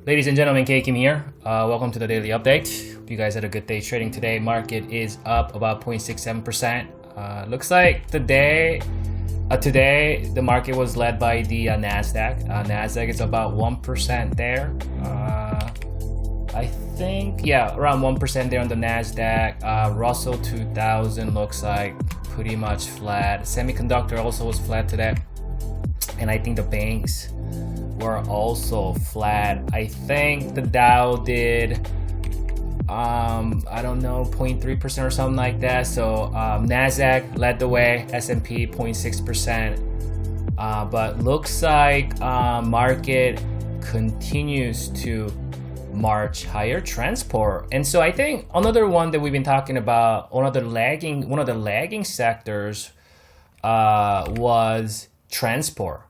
Ladies and gentlemen, K Kim here. Welcome to the daily update. Hope you guys had a good day trading today. Market is up about 0.67%. Looks like today the market was led by the Nasdaq. Nasdaq is about 1% there. I think, yeah, around 1% there on the Nasdaq. Russell 2000 looks like pretty much flat. Semiconductor also was flat today, and I think the banks were also flat. I think the Dow did I don't know, 0.3% or something like that. So Nasdaq led the way, S&P 0.6%, but looks like market continues to march higher, transport. And so I think another one that we've been talking about, one of the lagging sectors was transport.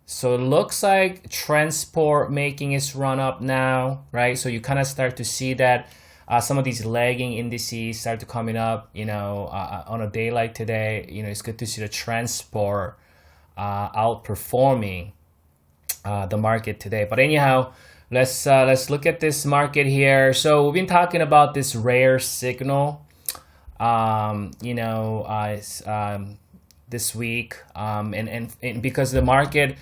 So it looks like transport making its run up now, right? So you kind of start to see that some of these lagging indices start to coming up, on a day like today. It's good to see the transport outperforming the market today. But anyhow, let's look at this market here. So we've been talking about this rare signal, this week, and because the market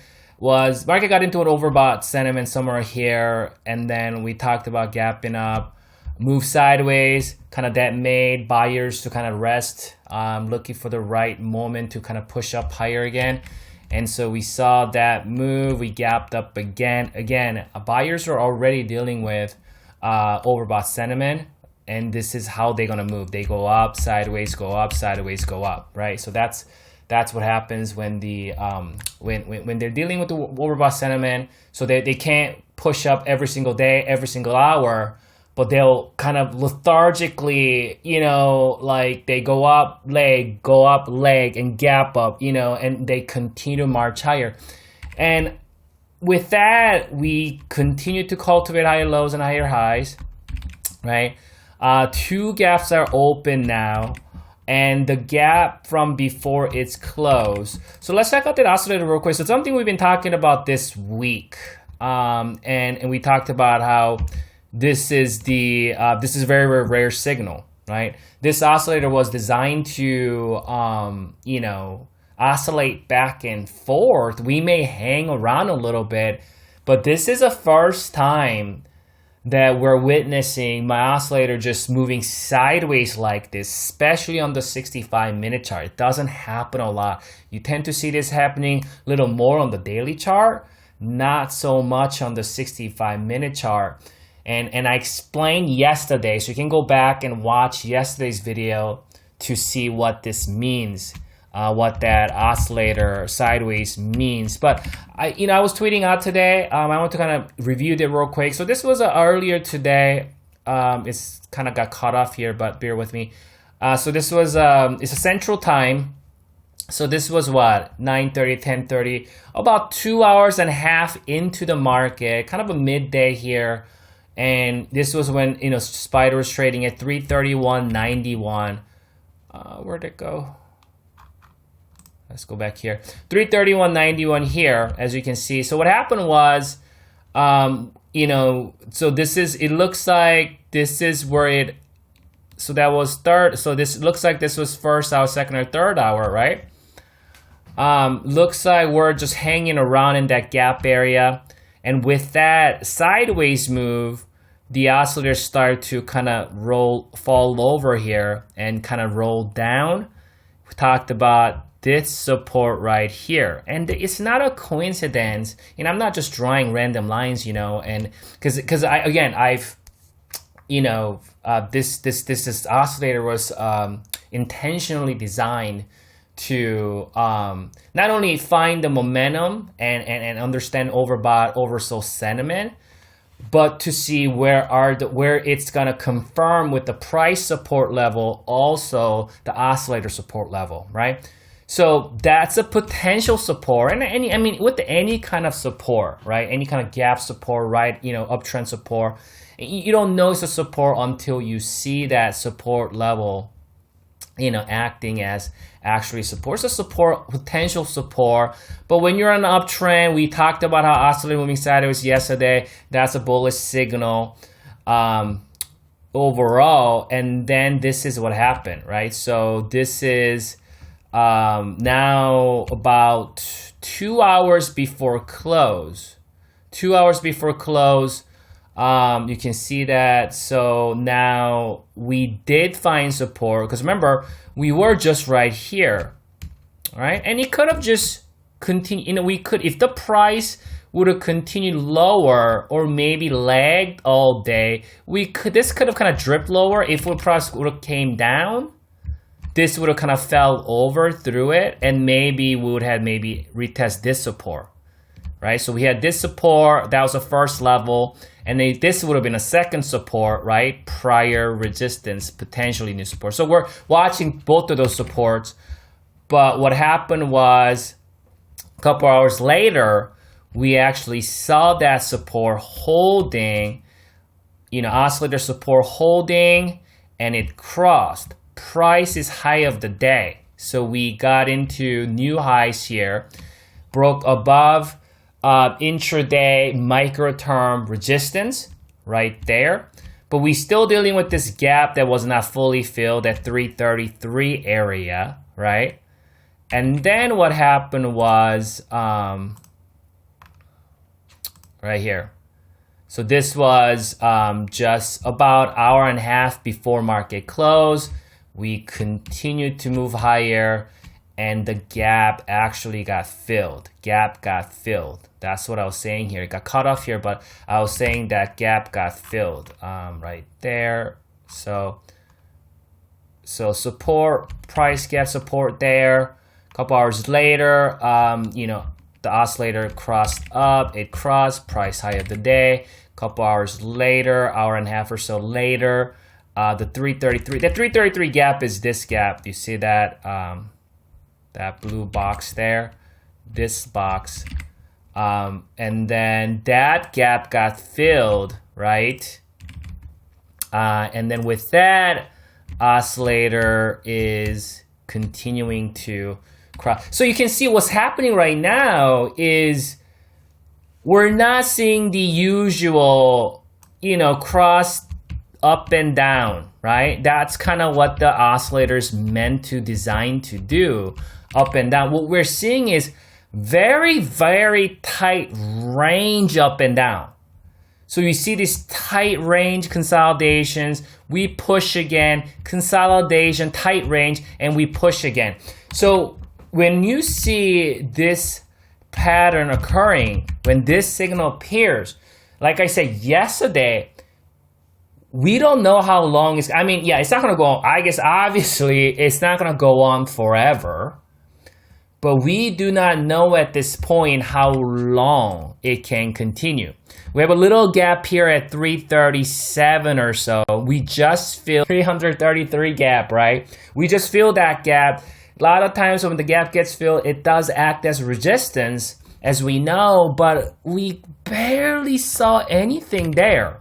got into an overbought sentiment somewhere here, and then we talked about gapping up, move sideways, kind of that made buyers to kind of rest, looking for the right moment to kind of push up higher again. And so we saw that move, we gapped up again. Buyers are already dealing with overbought sentiment, and this is how they're gonna move. They go up, sideways, go up, sideways, go up, right? So that's what happens when when they're dealing with the overbought sentiment. So they can't push up every single day, every single hour, but they'll kind of lethargically, like they go up, leg, and gap up, and they continue to march higher. And with that, we continue to cultivate higher lows and higher highs, right? Two gaps are open now, and the gap from before it's closed. So let's check out that oscillator real quick. So something we've been talking about this week, and we talked about how this is a very, very rare signal, right? This oscillator was designed to oscillate back and forth. We may hang around a little bit, but this is the first time that we're witnessing my oscillator just moving sideways like this, especially on the 65-minute chart. It doesn't happen a lot. You tend to see this happening a little more on the daily chart, not so much on the 65-minute chart. And I explained yesterday, so you can go back and watch yesterday's video to see what this means, what that oscillator sideways means. But I was tweeting out today. I want to kind of review it real quick. So this was earlier today. It's kind of got cut off here, but bear with me. So this was it's a Central Time. So this was what, 9:30, 10:30, about 2 hours and a half into the market, kind of a midday here. And this was when Spider was trading at 331.91. Where'd it go? Let's go back here. 331.91 here, as you can see. So what happened was, so this is, it looks like this is where it, so that was third. So this looks like this was first hour, second or third hour, right? Looks like we're just hanging around in that gap area. And with that sideways move, the oscillator start to kind of fall over here and kind of roll down. We talked about this support right here, and it's not a coincidence. I'm not just drawing random lines, and because this oscillator was intentionally designed to not only find the momentum and understand overbought, oversold sentiment, but to see where it's gonna confirm with the price support level, also the oscillator support level, right? So that's a potential support, and with any kind of support, right? Any kind of gap support, right? Uptrend support. You don't know it's a support until you see that support level acting as actually support. So support, potential support. But when you're on an uptrend, we talked about how oscillator moving sideways yesterday. That's a bullish signal overall. And then this is what happened, right? So this is now about 2 hours before close. 2 hours before close. You can see that. So now we did find support, because remember, we were just right here, right? And it could have just continued, we could, if the price would have continued lower or maybe lagged all day, this could have kind of dripped lower. If the price would have came down, this would have kind of fell over through it, and maybe we would have retest this support, right? So we had this support, that was the first level, and then this would have been a second support, right? Prior resistance, potentially new support. So we're watching both of those supports, but what happened was a couple hours later, we actually saw that support holding, oscillator support holding, and it crossed. Price is high of the day. So we got into new highs here, broke above intraday micro-term resistance right there, but we still dealing with this gap that was not fully filled at 333 area, right? And then what happened was right here. So this was just about hour and a half before market close. We continued to move higher, and the gap actually got filled. Gap got filled. That's what I was saying here. It got cut off here, but I was saying that gap got filled right there. So support, price gap support there. A couple hours later, the oscillator crossed up. It crossed price high of the day. A couple hours later, hour and a half or so later, the 333 gap is this gap. You see that that blue box there, this box, and then that gap got filled, right? And then with that, oscillator is continuing to cross. So you can see what's happening right now is we're not seeing the usual, cross up and down, right? That's kind of what the oscillator is meant to design to do, up and down. What we're seeing is very, very tight range up and down. So you see these tight range consolidations, we push again, consolidation, tight range, and we push again. So when you see this pattern occurring, when this signal appears, like I said yesterday, we don't know how long it's not going to go on. I guess obviously it's not going to go on forever, but we do not know at this point how long it can continue. We have a little gap here at 337 or so. We just feel 333 gap, right? We just feel that gap. A lot of times when the gap gets filled, it does act as resistance, as we know, but we barely saw anything there.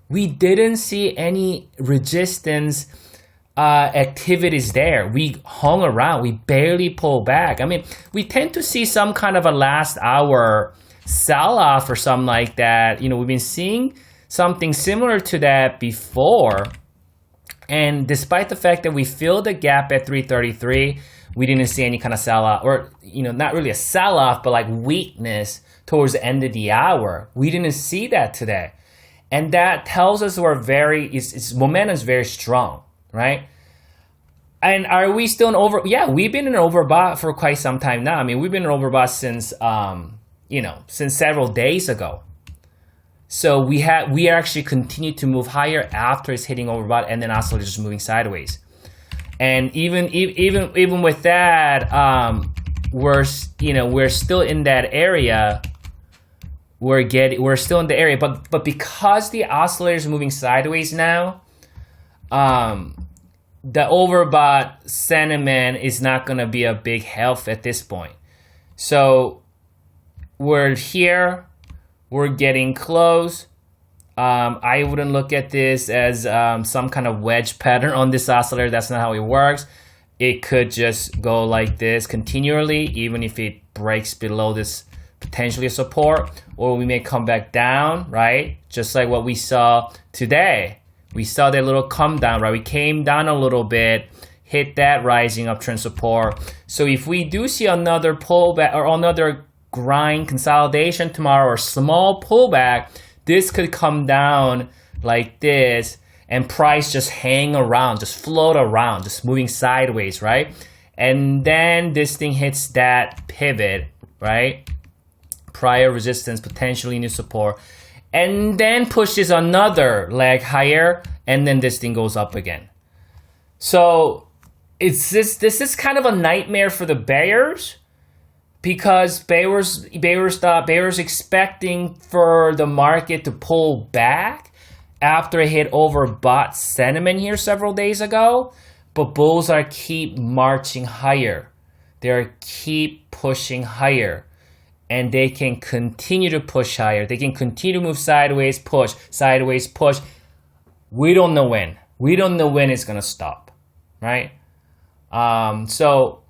We didn't see any resistance activities there. We hung around. We barely pulled back. We tend to see some kind of a last hour sell-off or something like that. We've been seeing something similar to that before. And despite the fact that we filled the gap at 333, we didn't see any kind of sell-off, or not really a sell-off, but like weakness towards the end of the hour. We didn't see that today. And that tells us its momentum is very strong, right? And are we still in over? Yeah, we've been in an overbought for quite some time now. We've been in an overbought since, since several days ago. So we actually continue to move higher after it's hitting overbought, and then oscillator just moving sideways. And even with that, we're still in that area. We're still in the area, but because the oscillator is moving sideways now, the overbought sentiment is not going to be a big help at this point. So we're here, we're getting close. I wouldn't look at this as some kind of wedge pattern on this oscillator. That's not how it works. it could just go like this continually, even if it breaks below this potentially a support, or we may come back down, right? Just like what we saw today. We saw that little come down, right? We came down a little bit, hit that rising uptrend support. So if we do see another pullback or another grind consolidation tomorrow or small pullback, this could come down like this and price just hang around, just float around, just moving sideways, right? And then this thing hits that pivot, right? Prior resistance, potentially new support, and then pushes another leg higher, and then this thing goes up again. So this is kind of a nightmare for the bears, because bears expecting for the market to pull back after it hit overbought sentiment here several days ago, but bulls are keep marching higher. They keep pushing higher. And they can continue to push higher. They can continue to move sideways, push, sideways, push. We don't know when. We don't know when it's going to stop, right? So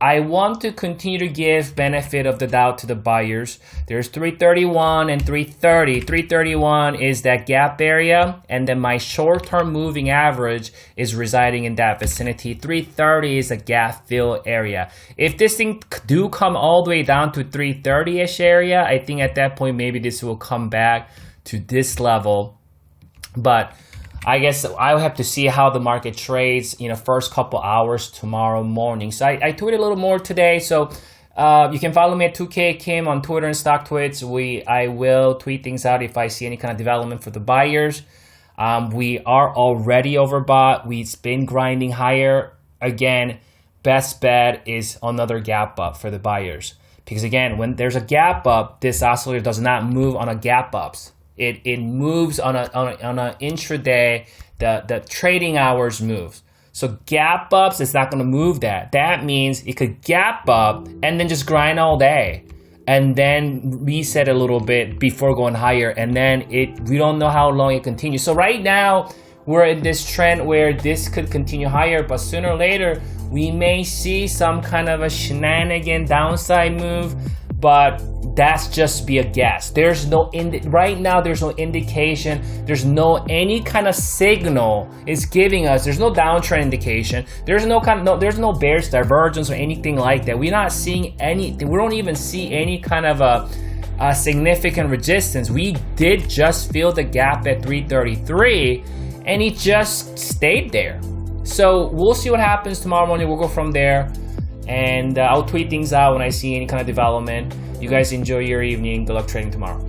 I want to continue to give benefit of the doubt to the buyers. There's 331 and 330. 331 is that gap area, and then my short-term moving average is residing in that vicinity. 330 is a gap fill area. If this thing do come all the way down to 330-ish area, I think at that point maybe this will come back to this level. But I guess I'll have to see how the market trades, first couple hours tomorrow morning. So I tweeted a little more today. So you can follow me at 2K Kim on Twitter and Stock Tweets. I will tweet things out if I see any kind of development for the buyers. We are already overbought. We've been grinding higher. Again, best bet is another gap up for the buyers. Because again, when there's a gap up, this oscillator does not move on a gap ups. It moves on a intraday, the trading hours moves. So gap ups, it's not going to move that. That means it could gap up and then just grind all day, and then reset a little bit before going higher, and then we don't know how long it continues. So right now we're in this trend where this could continue higher, but sooner or later we may see some kind of a shenanigan downside move. But that's just be a guess. There's no right now. There's no indication. There's no any kind of signal it's giving us. There's no downtrend indication. There's no bearish divergence or anything like that. We're not seeing anything. We don't even see any kind of a significant resistance. We did just feel the gap at 333, and it just stayed there. So we'll see what happens tomorrow morning. We'll go from there. And I'll tweet things out when I see any kind of development. You guys enjoy your evening. Good luck trading tomorrow.